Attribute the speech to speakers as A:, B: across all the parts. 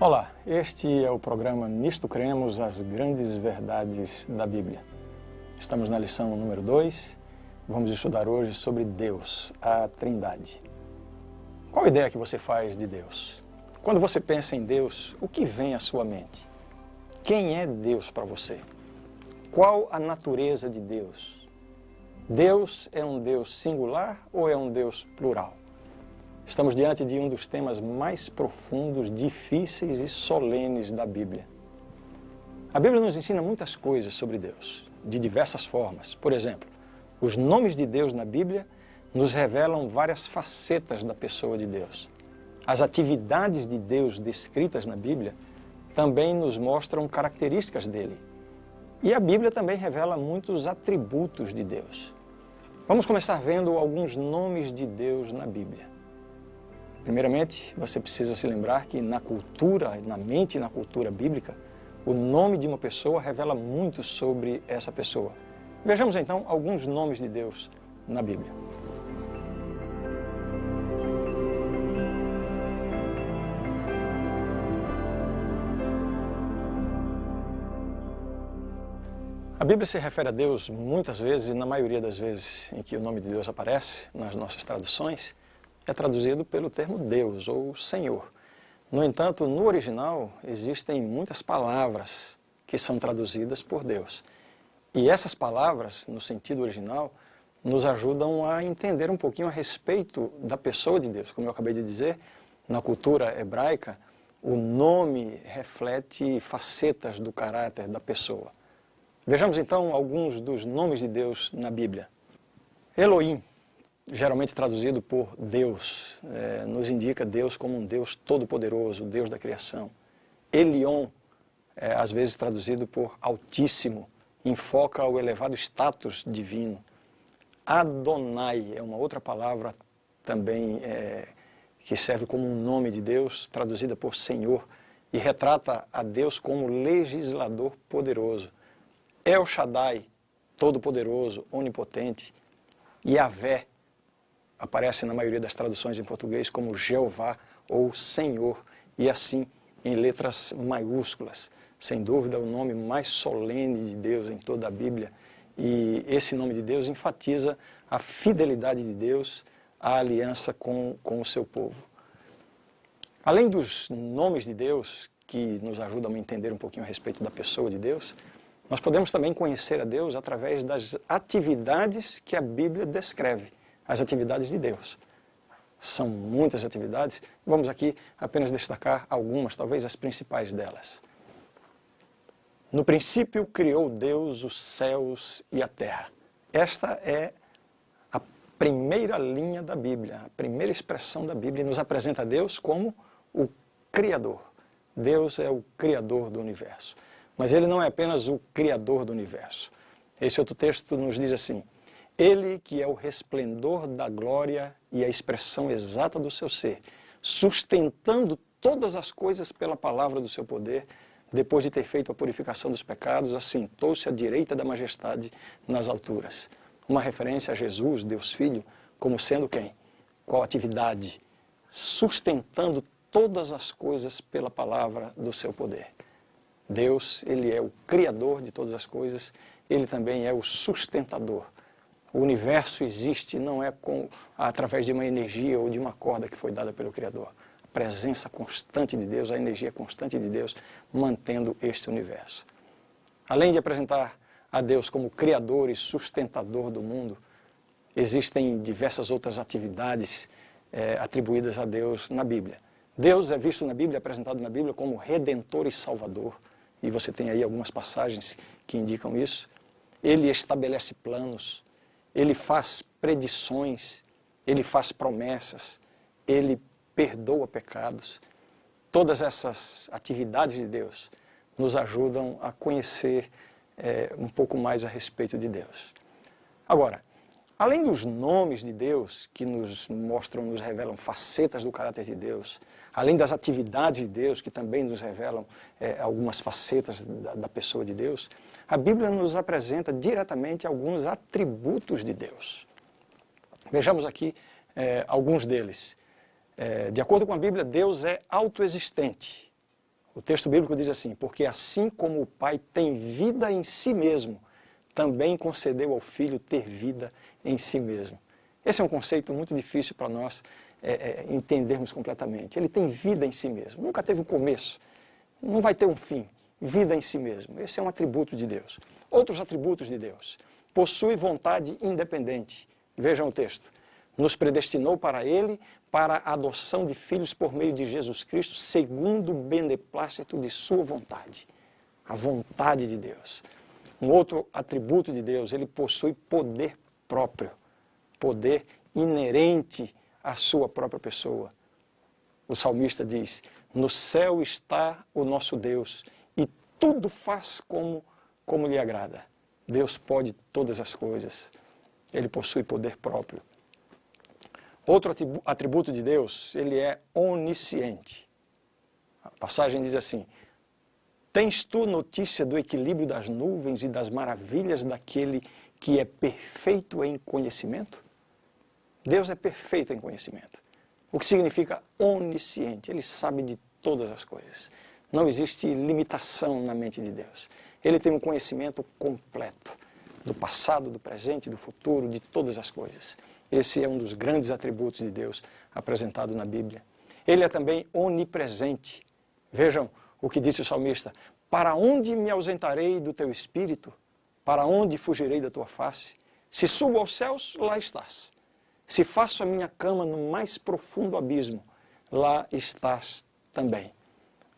A: Olá, este é o programa Nisto Cremos, as grandes verdades da Bíblia. Estamos na lição número 2, vamos estudar hoje sobre Deus, a Trindade. Qual a ideia que você faz de Deus? Quando você pensa em Deus, o que vem à sua mente? Quem é Deus para você? Qual a natureza de Deus? Deus é um Deus singular ou é um Deus plural? Estamos diante de um dos temas mais profundos, difíceis e solenes da Bíblia. A Bíblia nos ensina muitas coisas sobre Deus, de diversas formas. Por exemplo, os nomes de Deus na Bíblia nos revelam várias facetas da pessoa de Deus. As atividades de Deus descritas na Bíblia também nos mostram características dele. E a Bíblia também revela muitos atributos de Deus. Vamos começar vendo alguns nomes de Deus na Bíblia. Primeiramente, você precisa se lembrar que na cultura, na mente e na cultura bíblica, o nome de uma pessoa revela muito sobre essa pessoa. Vejamos então alguns nomes de Deus na Bíblia. A Bíblia se refere a Deus muitas vezes, e na maioria das vezes em que o nome de Deus aparece nas nossas traduções, é traduzido pelo termo Deus ou Senhor. No entanto, no original existem muitas palavras que são traduzidas por Deus. E essas palavras, no sentido original, nos ajudam a entender um pouquinho a respeito da pessoa de Deus. Como eu acabei de dizer, na cultura hebraica, o nome reflete facetas do caráter da pessoa. Vejamos então alguns dos nomes de Deus na Bíblia. Elohim, geralmente traduzido por Deus, nos indica Deus como um Deus todo-poderoso, Deus da criação. Elion, às vezes traduzido por Altíssimo, enfoca o elevado status divino. Adonai é uma outra palavra também que serve como um nome de Deus, traduzida por Senhor, e retrata a Deus como legislador poderoso. El Shaddai, todo-poderoso, onipotente. Yahvé, aparece na maioria das traduções em português como Jeová ou Senhor, e assim em letras maiúsculas. Sem dúvida, o nome mais solene de Deus em toda a Bíblia. E esse nome de Deus enfatiza a fidelidade de Deus à aliança com o seu povo. Além dos nomes de Deus, que nos ajudam a entender um pouquinho a respeito da pessoa de Deus, nós podemos também conhecer a Deus através das atividades que a Bíblia descreve. As atividades de Deus. São muitas atividades, vamos aqui apenas destacar algumas, talvez as principais delas. No princípio criou Deus os céus e a terra. Esta é a primeira linha da Bíblia, a primeira expressão da Bíblia, e nos apresenta Deus como o Criador. Deus é o Criador do universo. Mas Ele não é apenas o Criador do universo. Esse outro texto nos diz assim: Ele que é o resplendor da glória e a expressão exata do seu ser, sustentando todas as coisas pela palavra do seu poder, depois de ter feito a purificação dos pecados, assentou-se à direita da majestade nas alturas. Uma referência a Jesus, Deus Filho, como sendo quem? Qual atividade? Sustentando todas as coisas pela palavra do seu poder. Deus, Ele é o Criador de todas as coisas, Ele também é o sustentador. O universo existe não é através de uma energia ou de uma corda que foi dada pelo Criador. A presença constante de Deus, a energia constante de Deus, mantendo este universo. Além de apresentar a Deus como Criador e sustentador do mundo, existem diversas outras atividades atribuídas a Deus na Bíblia. Deus é visto na Bíblia, apresentado na Bíblia como Redentor e Salvador. E você tem aí algumas passagens que indicam isso. Ele estabelece planos. Ele faz predições, Ele faz promessas, Ele perdoa pecados. Todas essas atividades de Deus nos ajudam a conhecer um pouco mais a respeito de Deus. Agora, além dos nomes de Deus que nos mostram, nos revelam facetas do caráter de Deus, além das atividades de Deus que também nos revelam algumas facetas da pessoa de Deus, a Bíblia nos apresenta diretamente alguns atributos de Deus. Vejamos aqui alguns deles. De acordo com a Bíblia, Deus é autoexistente. O texto bíblico diz assim: porque assim como o Pai tem vida em si mesmo, também concedeu ao Filho ter vida em si mesmo. Esse é um conceito muito difícil para nós entendermos completamente. Ele tem vida em si mesmo, nunca teve um começo, não vai ter um fim. Vida em si mesmo. Esse é um atributo de Deus. Outros atributos de Deus. Possui vontade independente. Vejam o texto. Nos predestinou para Ele, para a adoção de filhos por meio de Jesus Cristo, segundo o beneplácito de sua vontade. A vontade de Deus. Um outro atributo de Deus, Ele possui poder próprio. Poder inerente à sua própria pessoa. O salmista diz: no céu está o nosso Deus, e tudo faz como lhe agrada. Deus pode todas as coisas. Ele possui poder próprio. Outro atributo de Deus, Ele é onisciente. A passagem diz assim: tens tu notícia do equilíbrio das nuvens e das maravilhas daquele que é perfeito em conhecimento? Deus é perfeito em conhecimento. O que significa onisciente? Ele sabe de todas as coisas. Não existe limitação na mente de Deus. Ele tem um conhecimento completo do passado, do presente, do futuro, de todas as coisas. Esse é um dos grandes atributos de Deus apresentado na Bíblia. Ele é também onipresente. Vejam o que disse o salmista: para onde me ausentarei do teu espírito? Para onde fugirei da tua face? Se subo aos céus, lá estás. Se faço a minha cama no mais profundo abismo, lá estás também.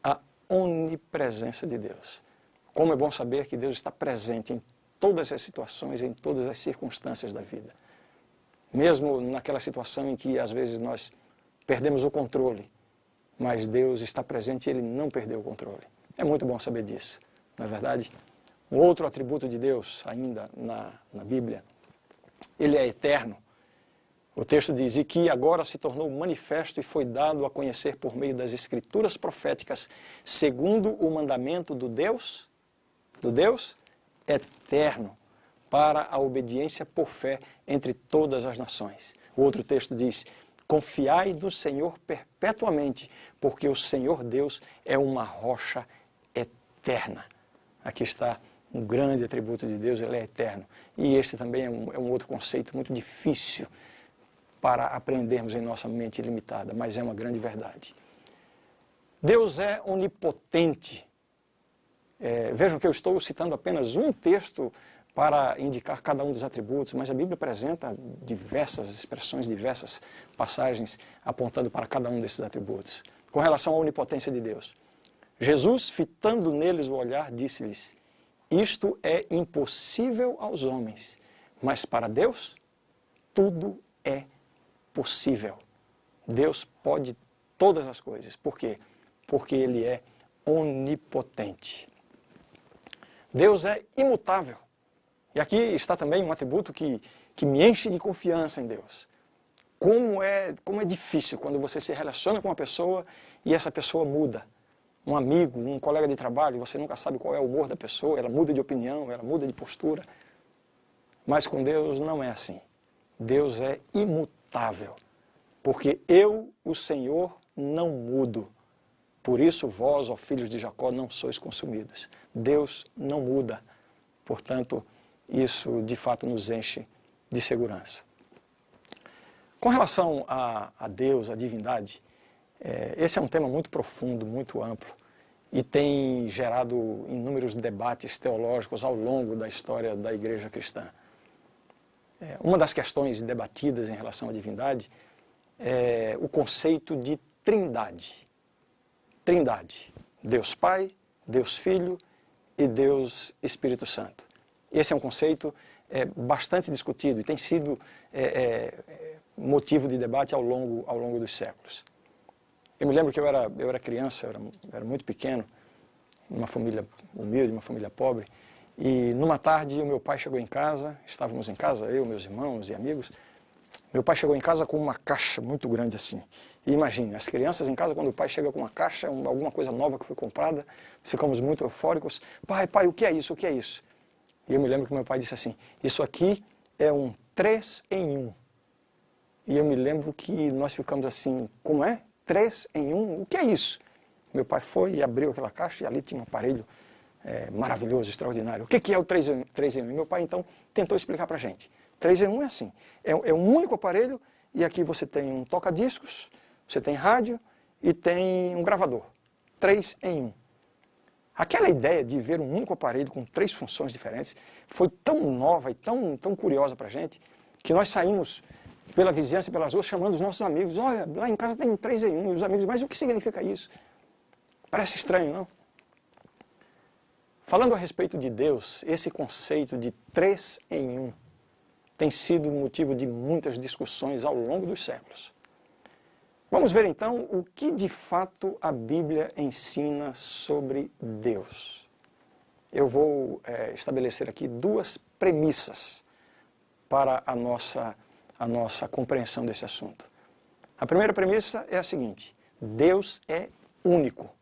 A: A onipresença de Deus. Como é bom saber que Deus está presente em todas as situações, em todas as circunstâncias da vida. Mesmo naquela situação em que às vezes nós perdemos o controle, mas Deus está presente e Ele não perdeu o controle. É muito bom saber disso, não é verdade? Um outro atributo de Deus, ainda na Bíblia, Ele é eterno. O texto diz: e que agora se tornou manifesto e foi dado a conhecer por meio das escrituras proféticas, segundo o mandamento do Deus eterno, para a obediência por fé entre todas as nações. O outro texto diz: confiai no Senhor perpetuamente, porque o Senhor Deus é uma rocha eterna. Aqui está um grande atributo de Deus, Ele é eterno. E este também é um outro conceito muito difícil para aprendermos em nossa mente limitada, mas é uma grande verdade. Deus é onipotente. Vejam que eu estou citando apenas um texto para indicar cada um dos atributos, mas a Bíblia apresenta diversas expressões, diversas passagens apontando para cada um desses atributos. Com relação à onipotência de Deus, Jesus, fitando neles o olhar, disse-lhes: isto é impossível aos homens, mas para Deus tudo é possível. Deus pode todas as coisas. Por quê? Porque Ele é onipotente. Deus é imutável. E aqui está também um atributo que me enche de confiança em Deus. Como é difícil quando você se relaciona com uma pessoa e essa pessoa muda. Um amigo, um colega de trabalho, você nunca sabe qual é o humor da pessoa, ela muda de opinião, ela muda de postura. Mas com Deus não é assim. Deus é imutável. Porque eu, o Senhor, não mudo. Por isso vós, ó filhos de Jacó, não sois consumidos. Deus não muda. Portanto, isso de fato nos enche de segurança. Com relação a Deus, a divindade, esse é um tema muito profundo, muito amplo e tem gerado inúmeros debates teológicos ao longo da história da igreja cristã. Uma das questões debatidas em relação à divindade é o conceito de trindade. Trindade. Deus Pai, Deus Filho e Deus Espírito Santo. Esse é um conceito bastante discutido e tem sido motivo de debate ao longo dos séculos. Eu me lembro que eu era criança, eu era muito pequeno, numa família humilde, uma família pobre, e numa tarde o meu pai chegou em casa, estávamos em casa, eu, meus irmãos e amigos. Meu pai chegou em casa com uma caixa muito grande assim. E imagine, as crianças em casa, quando o pai chega com uma caixa, alguma coisa nova que foi comprada, ficamos muito eufóricos. Pai, o que é isso? O que é isso? E eu me lembro que meu pai disse assim: isso aqui é um 3 em 1. E eu me lembro que nós ficamos assim: como é? 3 em 1? O que é isso? Meu pai foi e abriu aquela caixa e ali tinha um aparelho maravilhoso, extraordinário. O que é o 3 em 1? E meu pai, então, tentou explicar para a gente. 3 em 1 é assim, é um único aparelho e aqui você tem um toca-discos, você tem rádio e tem um gravador. 3 em 1. Aquela ideia de ver um único aparelho com 3 funções diferentes foi tão nova e tão curiosa para a gente, que nós saímos pela vizinhança e pelas ruas chamando os nossos amigos. Olha, lá em casa tem um 3 em 1. E os amigos, mas o que significa isso? Parece estranho, não? Falando a respeito de Deus, esse conceito de 3 em 1 tem sido motivo de muitas discussões ao longo dos séculos. Vamos ver então o que de fato a Bíblia ensina sobre Deus. Eu vou estabelecer aqui 2 premissas para a nossa compreensão desse assunto. A primeira premissa é a seguinte: Deus é único.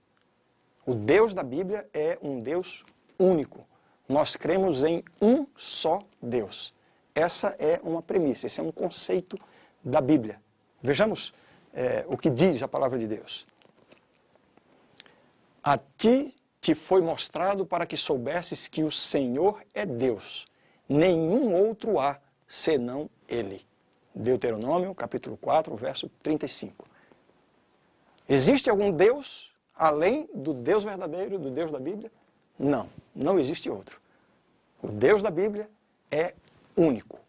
A: O Deus da Bíblia é um Deus único. Nós cremos em um só Deus. Essa é uma premissa, esse é um conceito da Bíblia. Vejamos o que diz a palavra de Deus. A ti te foi mostrado para que soubesses que o Senhor é Deus. Nenhum outro há, senão Ele. Deuteronômio, capítulo 4, verso 35. Existe algum Deus além do Deus verdadeiro, do Deus da Bíblia? Não, não existe outro. O Deus da Bíblia é único.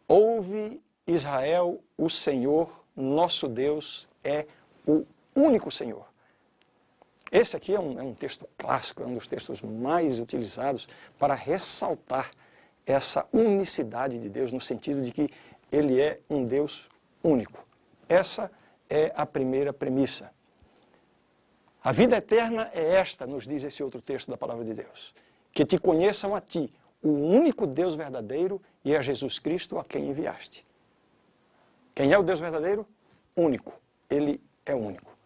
A: Ouve, Israel, o Senhor, nosso Deus, é o único Senhor. Esse aqui é um texto clássico, é um dos textos mais utilizados para ressaltar essa unicidade de Deus, no sentido de que Ele é um Deus único. Essa é a primeira premissa. A vida eterna é esta, nos diz esse outro texto da palavra de Deus. Que te conheçam a ti, o único Deus verdadeiro, e a Jesus Cristo a quem enviaste. Quem é o Deus verdadeiro? Único. Ele é único.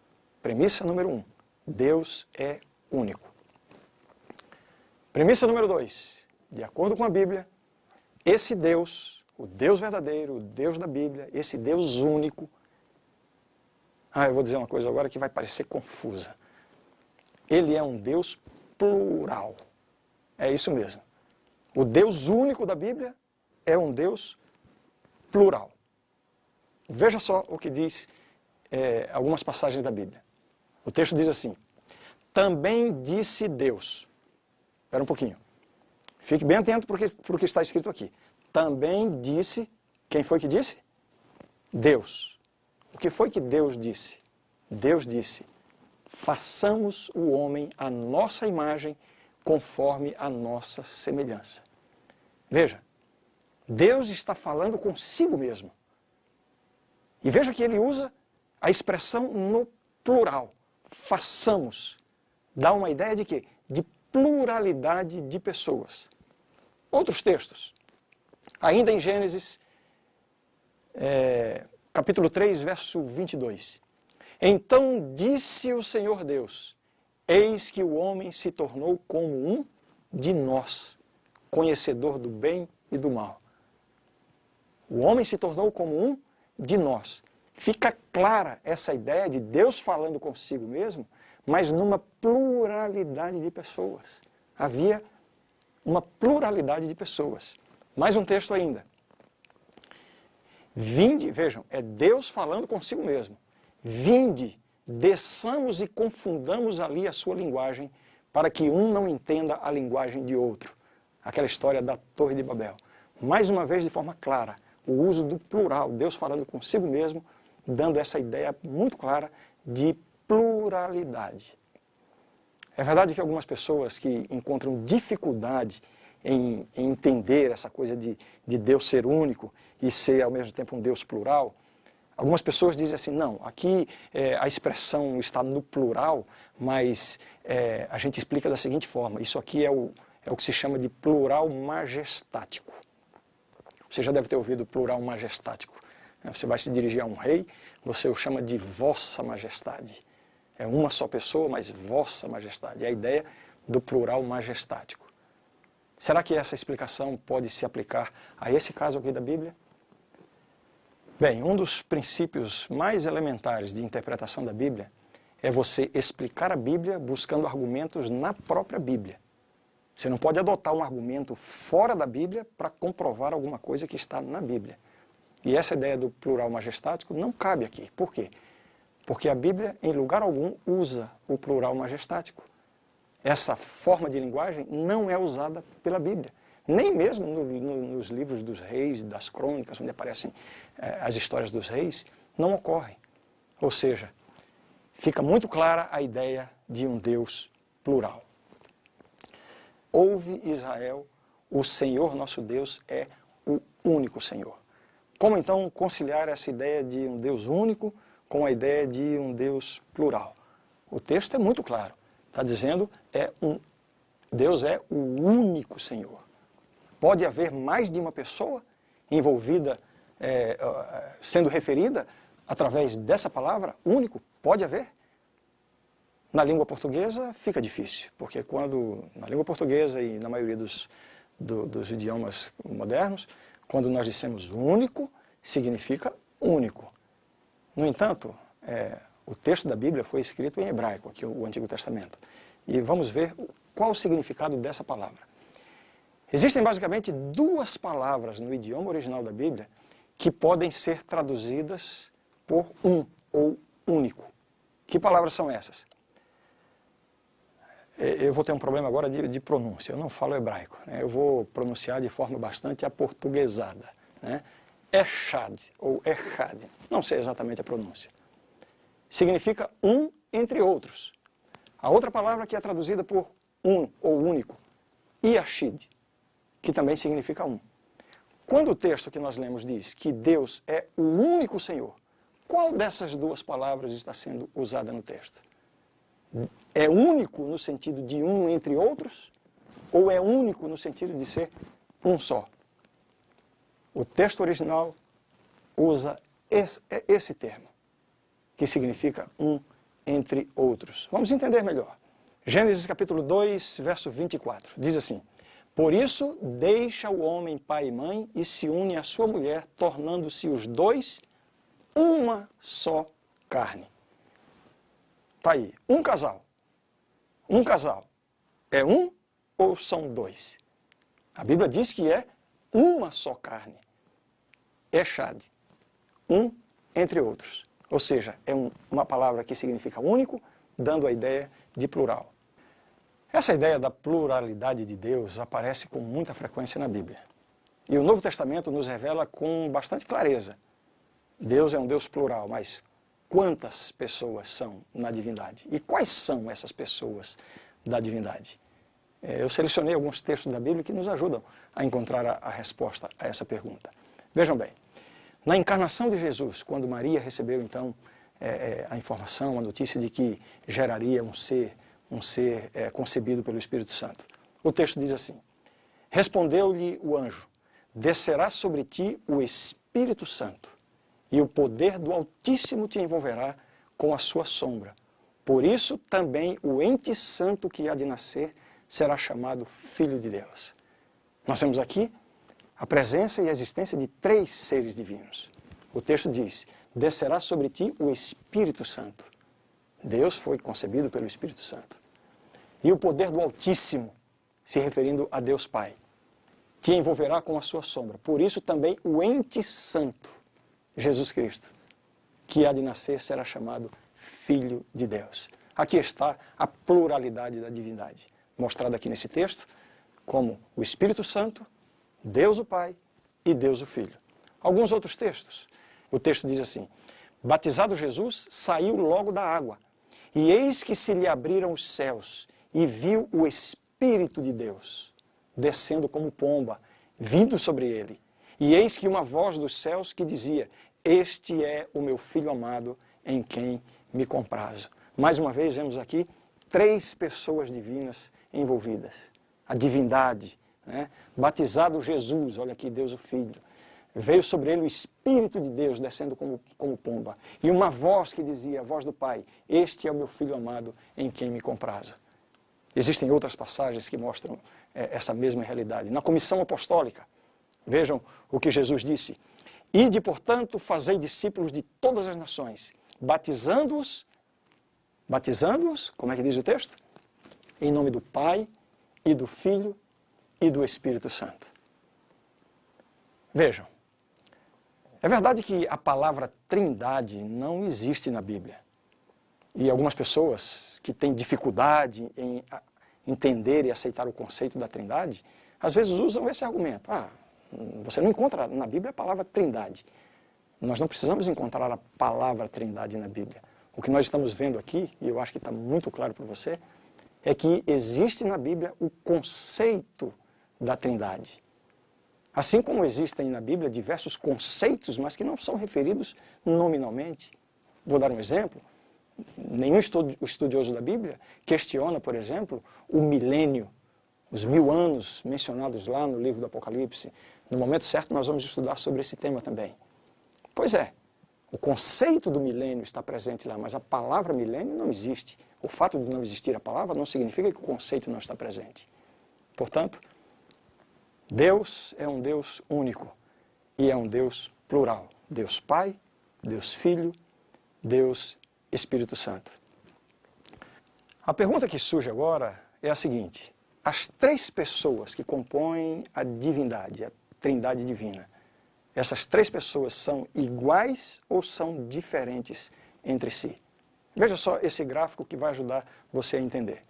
A: Premissa número 1. Deus é único. Premissa número 2. De acordo com a Bíblia, esse Deus, o Deus verdadeiro, o Deus da Bíblia, esse Deus único... eu vou dizer uma coisa agora que vai parecer confusa. Ele é um Deus plural. É isso mesmo. O Deus único da Bíblia é um Deus plural. Veja só o que diz algumas passagens da Bíblia. O texto diz assim: também disse Deus. Espera um pouquinho. Fique bem atento para o que está escrito aqui. Também disse, quem foi que disse? Deus. O que foi que Deus disse? Deus disse: façamos o homem à nossa imagem, conforme a nossa semelhança. Veja, Deus está falando consigo mesmo. E veja que ele usa a expressão no plural. Façamos. Dá uma ideia de quê? De pluralidade de pessoas. Outros textos. Ainda em Gênesis, capítulo 3, verso 22. Então disse o Senhor Deus: eis que o homem se tornou como um de nós, conhecedor do bem e do mal. O homem se tornou como um de nós. Fica clara essa ideia de Deus falando consigo mesmo, mas numa pluralidade de pessoas. Havia uma pluralidade de pessoas. Mais um texto ainda. Vinde, vejam, é Deus falando consigo mesmo. Vinde, desçamos e confundamos ali a sua linguagem, para que um não entenda a linguagem de outro. Aquela história da Torre de Babel. Mais uma vez, de forma clara, o uso do plural, Deus falando consigo mesmo, dando essa ideia muito clara de pluralidade. É verdade que algumas pessoas que encontram dificuldade em entender essa coisa de Deus ser único e ser ao mesmo tempo um Deus plural, algumas pessoas dizem assim: não, aqui a expressão está no plural, mas a gente explica da seguinte forma: isso aqui é o que se chama de plural majestático. Você já deve ter ouvido plural majestático. Você vai se dirigir a um rei, você o chama de Vossa Majestade. É uma só pessoa, mas Vossa Majestade. É a ideia do plural majestático. Será que essa explicação pode se aplicar a esse caso aqui da Bíblia? Bem, um dos princípios mais elementares de interpretação da Bíblia é você explicar a Bíblia buscando argumentos na própria Bíblia. Você não pode adotar um argumento fora da Bíblia para comprovar alguma coisa que está na Bíblia. E essa ideia do plural majestático não cabe aqui. Por quê? Porque a Bíblia, em lugar algum, usa o plural majestático. Essa forma de linguagem não é usada pela Bíblia. Nem mesmo nos livros dos reis, das crônicas, onde aparecem as histórias dos reis, não ocorre. Ou seja, fica muito clara a ideia de um Deus plural. Ouve, Israel, o Senhor nosso Deus é o único Senhor. Como então conciliar essa ideia de um Deus único com a ideia de um Deus plural? O texto é muito claro. Está dizendo Deus é o único Senhor. Pode haver mais de uma pessoa envolvida, sendo referida através dessa palavra, único? Pode haver. Na língua portuguesa fica difícil, porque na língua portuguesa e na maioria dos idiomas modernos, quando nós dissemos único, significa único. No entanto, o texto da Bíblia foi escrito em hebraico, aqui o Antigo Testamento. E vamos ver qual o significado dessa palavra. Existem basicamente duas palavras no idioma original da Bíblia que podem ser traduzidas por um ou único. Que palavras são essas? Eu vou ter um problema agora de pronúncia, eu não falo hebraico, né? Eu vou pronunciar de forma bastante aportuguesada, né? Echad ou Echad, não sei exatamente a pronúncia. Significa um entre outros. A outra palavra que é traduzida por um ou único, Yashid, que também significa um. Quando o texto que nós lemos diz que Deus é o único Senhor, qual dessas duas palavras está sendo usada no texto? É único no sentido de um entre outros ou é único no sentido de ser um só? O texto original usa esse termo, que significa um entre outros. Vamos entender melhor. Gênesis capítulo 2, verso 24, diz assim: por isso deixa o homem pai e mãe e se une à sua mulher, tornando-se os dois uma só carne. Está aí, um casal. Um casal é um ou são dois? A Bíblia diz que é uma só carne. Echad, um entre outros. Ou seja, é uma palavra que significa único, dando a ideia de plural. Essa ideia da pluralidade de Deus aparece com muita frequência na Bíblia. E o Novo Testamento nos revela com bastante clareza. Deus é um Deus plural, mas quantas pessoas são na divindade? E quais são essas pessoas da divindade? Eu selecionei alguns textos da Bíblia que nos ajudam a encontrar a resposta a essa pergunta. Vejam bem, na encarnação de Jesus, quando Maria recebeu então a informação, a notícia de que geraria um ser concebido pelo Espírito Santo, o texto diz assim: respondeu-lhe o anjo, descerá sobre ti o Espírito Santo, e o poder do Altíssimo te envolverá com a sua sombra. Por isso também o ente santo que há de nascer será chamado Filho de Deus. Nós temos aqui a presença e a existência de três seres divinos. O texto diz: descerá sobre ti o Espírito Santo. Deus foi concebido pelo Espírito Santo. E o poder do Altíssimo, se referindo a Deus Pai, te envolverá com a sua sombra. Por isso também o ente santo, Jesus Cristo, que há de nascer, será chamado Filho de Deus. Aqui está a pluralidade da divindade, mostrada aqui nesse texto, como o Espírito Santo, Deus o Pai e Deus o Filho. Alguns outros textos. O texto diz assim: batizado Jesus, saiu logo da água, e eis que se lhe abriram os céus, e viu o Espírito de Deus, descendo como pomba, vindo sobre ele. E eis que uma voz dos céus que dizia: este é o meu Filho amado, em quem me comprazo. Mais uma vez, vemos aqui três pessoas divinas envolvidas. A divindade, né? Batizado Jesus, olha aqui, Deus o Filho. Veio sobre ele o Espírito de Deus, descendo como pomba. E uma voz que dizia, a voz do Pai: este é o meu Filho amado, em quem me comprazo. Existem outras passagens que mostram essa mesma realidade. Na comissão apostólica, vejam o que Jesus disse: ide, portanto, fazei discípulos de todas as nações, batizando-os batizando-os, como é que diz o texto? Em nome do Pai, e do Filho, e do Espírito Santo. Vejam, é verdade que a palavra trindade não existe na Bíblia. E algumas pessoas que têm dificuldade em entender e aceitar o conceito da trindade, às vezes usam esse argumento. Você não encontra na Bíblia a palavra trindade. Nós não precisamos encontrar a palavra trindade na Bíblia. O que nós estamos vendo aqui, e eu acho que está muito claro para você, é que existe na Bíblia o conceito da trindade. Assim como existem na Bíblia diversos conceitos, mas que não são referidos nominalmente. Vou dar um exemplo. Nenhum estudioso da Bíblia questiona, por exemplo, o milênio, os 1000 anos mencionados lá no livro do Apocalipse. No momento certo nós vamos estudar sobre esse tema também. Pois é, o conceito do milênio está presente lá, mas a palavra milênio não existe. O fato de não existir a palavra não significa que o conceito não está presente. Portanto, Deus é um Deus único e é um Deus plural. Deus Pai, Deus Filho, Deus Espírito Santo. A pergunta que surge agora é a seguinte: as 3 pessoas que compõem a divindade, a trindade divina, essas 3 pessoas são iguais ou são diferentes entre si? Veja só esse gráfico que vai ajudar você a entender.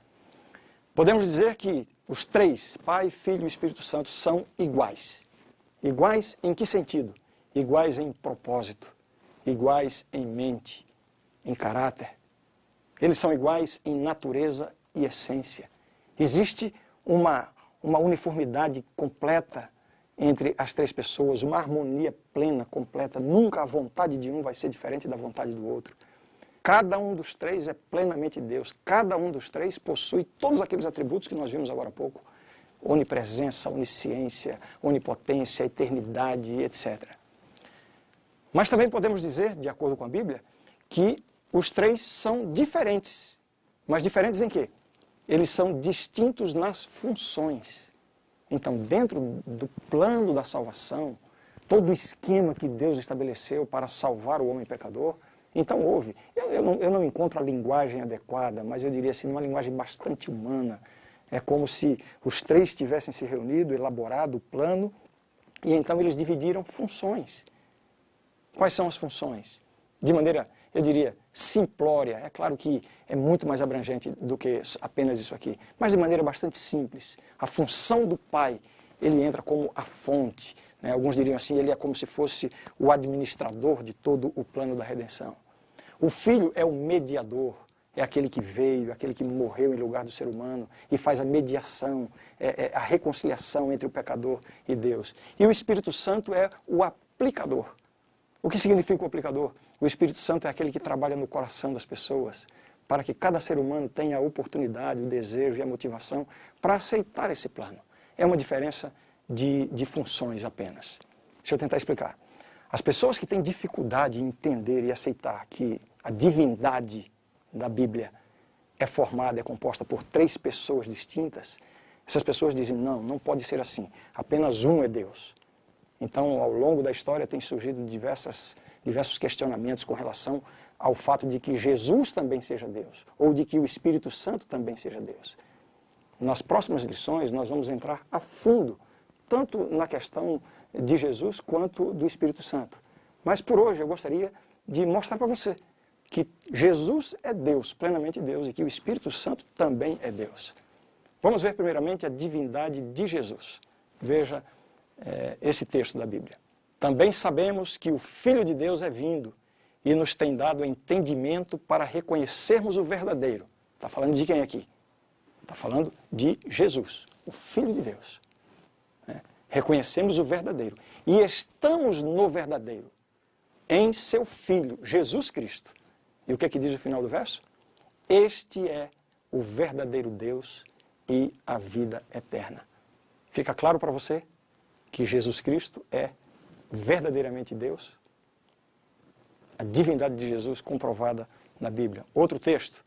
A: Podemos dizer que os 3, Pai, Filho e Espírito Santo, são iguais. Iguais em que sentido? Iguais em propósito, iguais em mente, em caráter. Eles são iguais em natureza e essência. Existe uma uniformidade completa entre as 3 pessoas, uma harmonia plena, completa. Nunca a vontade de um vai ser diferente da vontade do outro. Cada um dos 3 é plenamente Deus. Cada um dos 3 possui todos aqueles atributos que nós vimos agora há pouco. Onipresença, onisciência, onipotência, eternidade, etc. Mas também podemos dizer, de acordo com a Bíblia, que os 3 são diferentes. Mas diferentes em quê? Eles são distintos nas funções. Então, dentro do plano da salvação, todo o esquema que Deus estabeleceu para salvar o homem pecador, então houve. Eu não encontro a linguagem adequada, mas eu diria assim, uma linguagem bastante humana. É como se os 3 tivessem se reunido, elaborado o plano, e então eles dividiram funções. Quais são as funções? De maneira, eu diria, simplória. É claro que é muito mais abrangente do que apenas isso aqui, mas de maneira bastante simples. A função do Pai, ele entra como a fonte. Né? Alguns diriam assim, ele é como se fosse o administrador de todo o plano da redenção. O Filho é o mediador, é aquele que veio, aquele que morreu em lugar do ser humano e faz a mediação, a reconciliação entre o pecador e Deus. E o Espírito Santo é o aplicador. O que significa o aplicador? O Espírito Santo é aquele que trabalha no coração das pessoas, para que cada ser humano tenha a oportunidade, o desejo e a motivação para aceitar esse plano. É uma diferença de funções apenas. Deixa eu tentar explicar. As pessoas que têm dificuldade em entender e aceitar que a divindade da Bíblia é formada, é composta por 3 pessoas distintas, essas pessoas dizem, não pode ser assim, apenas um é Deus. Então, ao longo da história, tem surgido diversos questionamentos com relação ao fato de que Jesus também seja Deus, ou de que o Espírito Santo também seja Deus. Nas próximas lições, nós vamos entrar a fundo, tanto na questão de Jesus quanto do Espírito Santo. Mas por hoje eu gostaria de mostrar para você que Jesus é Deus, plenamente Deus, e que o Espírito Santo também é Deus. Vamos ver primeiramente a divindade de Jesus. Veja esse texto da Bíblia. Também sabemos que o Filho de Deus é vindo e nos tem dado entendimento para reconhecermos o verdadeiro. Está falando de quem aqui? Está falando de Jesus, o Filho de Deus. Reconhecemos o verdadeiro e estamos no verdadeiro, em seu Filho, Jesus Cristo. E o que é que diz o final do verso? Este é o verdadeiro Deus e a vida eterna. Fica claro para você que Jesus Cristo é verdadeiramente Deus? A divindade de Jesus comprovada na Bíblia. Outro texto.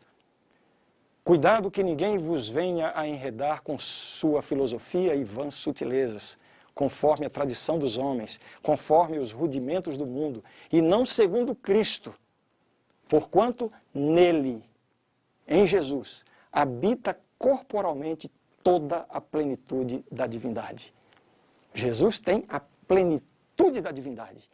A: Cuidado que ninguém vos venha a enredar com sua filosofia e vãs sutilezas, conforme a tradição dos homens, conforme os rudimentos do mundo, e não segundo Cristo, porquanto nele em Jesus, habita corporalmente toda a plenitude da divindade. Jesus tem a plenitude da divindade.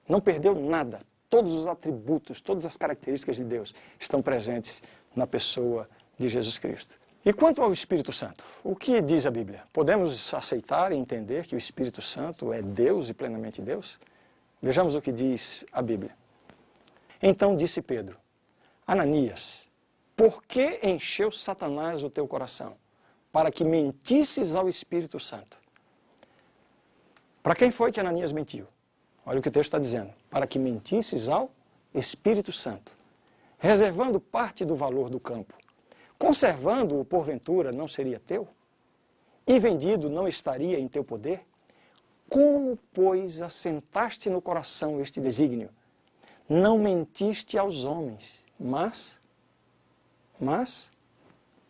A: Não perdeu nada. Todos os atributos, todas as características de Deus estão presentes na pessoa de Jesus Cristo. E quanto ao Espírito Santo, o que diz a Bíblia? Podemos aceitar e entender que o Espírito Santo é Deus e plenamente Deus? Vejamos o que diz a Bíblia. Então disse Pedro: Ananias, por que encheu Satanás o teu coração? Para que mentisses ao Espírito Santo. Para quem foi que Ananias mentiu? Olha o que o texto está dizendo. Para que mentisses ao Espírito Santo, reservando parte do valor do campo. Conservando-o, porventura, não seria teu? E vendido não estaria em teu poder? Como, pois, assentaste no coração este desígnio? Não mentiste aos homens, mas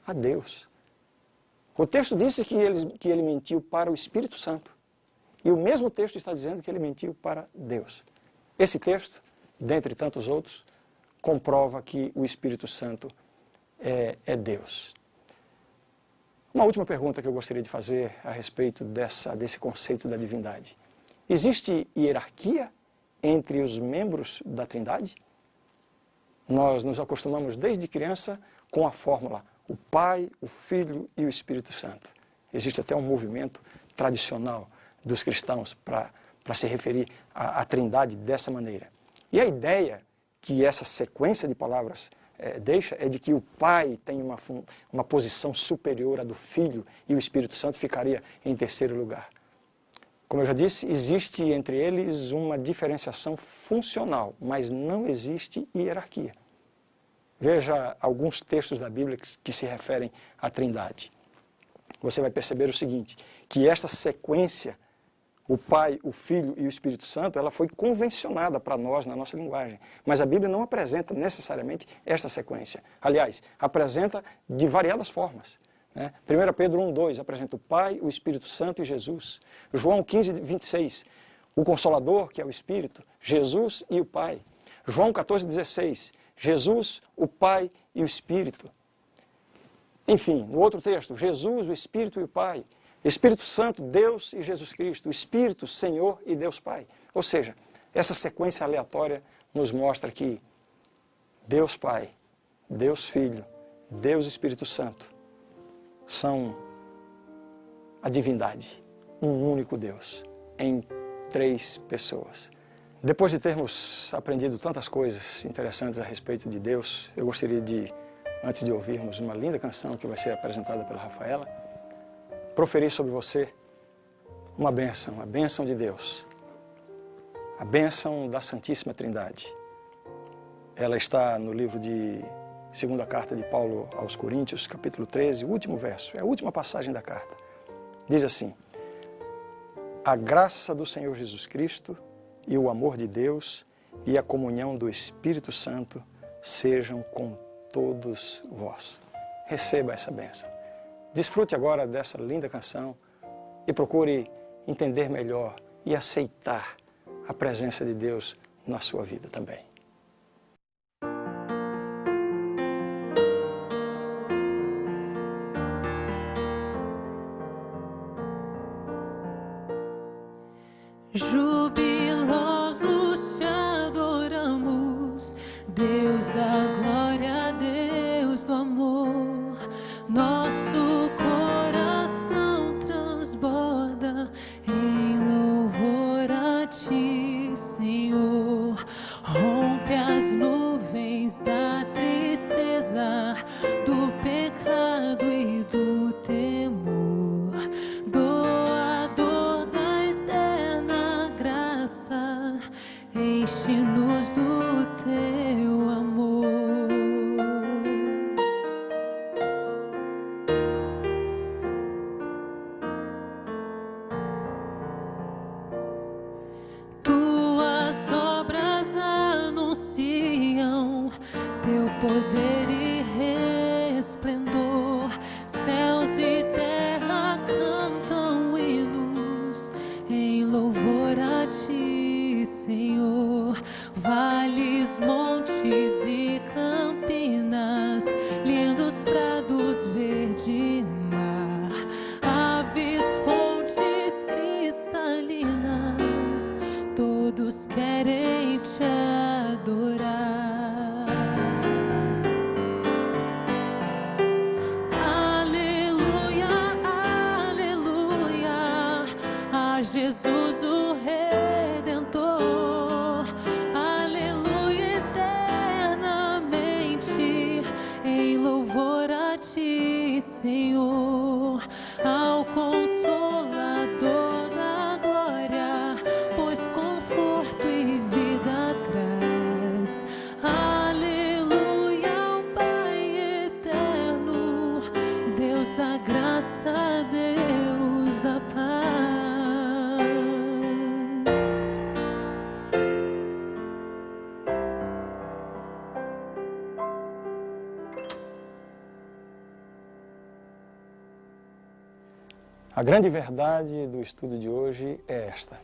A: a Deus. O texto disse que ele mentiu para o Espírito Santo. E o mesmo texto está dizendo que ele mentiu para Deus. Esse texto, dentre tantos outros, comprova que o Espírito Santo é Deus. Uma última pergunta que eu gostaria de fazer a respeito desse conceito da divindade. Existe hierarquia entre os membros da Trindade? Nós nos acostumamos desde criança com a fórmula: o Pai, o Filho e o Espírito Santo. Existe até um movimento tradicional dos cristãos para se referir à Trindade dessa maneira. E a ideia que essa sequência de palavras deixa é de que o Pai tem uma posição superior à do Filho e o Espírito Santo ficaria em terceiro lugar. Como eu já disse, existe entre eles uma diferenciação funcional, mas não existe hierarquia. Veja alguns textos da Bíblia que se referem à Trindade. Você vai perceber o seguinte, que esta sequência, o Pai, o Filho e o Espírito Santo, ela foi convencionada para nós na nossa linguagem. Mas a Bíblia não apresenta necessariamente esta sequência. Aliás, apresenta de variadas formas. 1 Pedro 1,2 apresenta o Pai, o Espírito Santo e Jesus. João 15,26, o Consolador, que é o Espírito, Jesus e o Pai. João 14,16, Jesus, o Pai e o Espírito. Enfim, no outro texto, Jesus, o Espírito e o Pai. Espírito Santo, Deus e Jesus Cristo. Espírito, Senhor e Deus Pai. Ou seja, essa sequência aleatória nos mostra que Deus Pai, Deus Filho, Deus Espírito Santo são a divindade, um único Deus, em 3 pessoas. Depois de termos aprendido tantas coisas interessantes a respeito de Deus, eu gostaria de, antes de ouvirmos uma linda canção que vai ser apresentada pela Rafaela, proferir sobre você uma bênção, a bênção de Deus, a bênção da Santíssima Trindade. Ela está no livro de segunda carta de Paulo aos Coríntios, capítulo 13, o último verso, é a última passagem da carta. Diz assim: a graça do Senhor Jesus Cristo e o amor de Deus e a comunhão do Espírito Santo sejam com todos vós. Receba essa bênção. Desfrute agora dessa linda canção e procure entender melhor e aceitar a presença de Deus na sua vida também.
B: Jubilosos te adoramos, Deus da glória, Deus do amor. Nosso coração transborda em louvor a ti, Senhor. Rompe as nuvens da tristeza, do pecado e do temor. Doador da eterna graça, enche-nos do teu amor. Tuas obras anunciam teu poder e resplendor. Céu
A: A grande verdade do estudo de hoje é esta: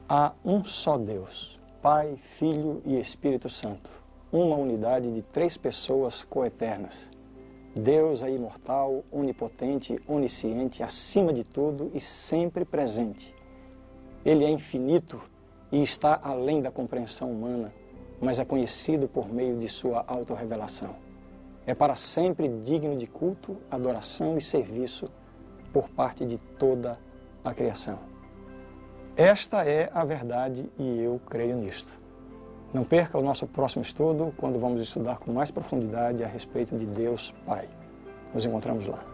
A: há um só Deus, Pai, Filho e Espírito Santo, uma unidade de 3 pessoas coeternas. Deus é imortal, onipotente, onisciente, acima de tudo e sempre presente. Ele é infinito e está além da compreensão humana, mas é conhecido por meio de sua autorrevelação. É para sempre digno de culto, adoração e serviço por parte de toda a criação. Esta é a verdade e eu creio nisto. Não perca o nosso próximo estudo, quando vamos estudar com mais profundidade a respeito de Deus Pai. Nos encontramos lá.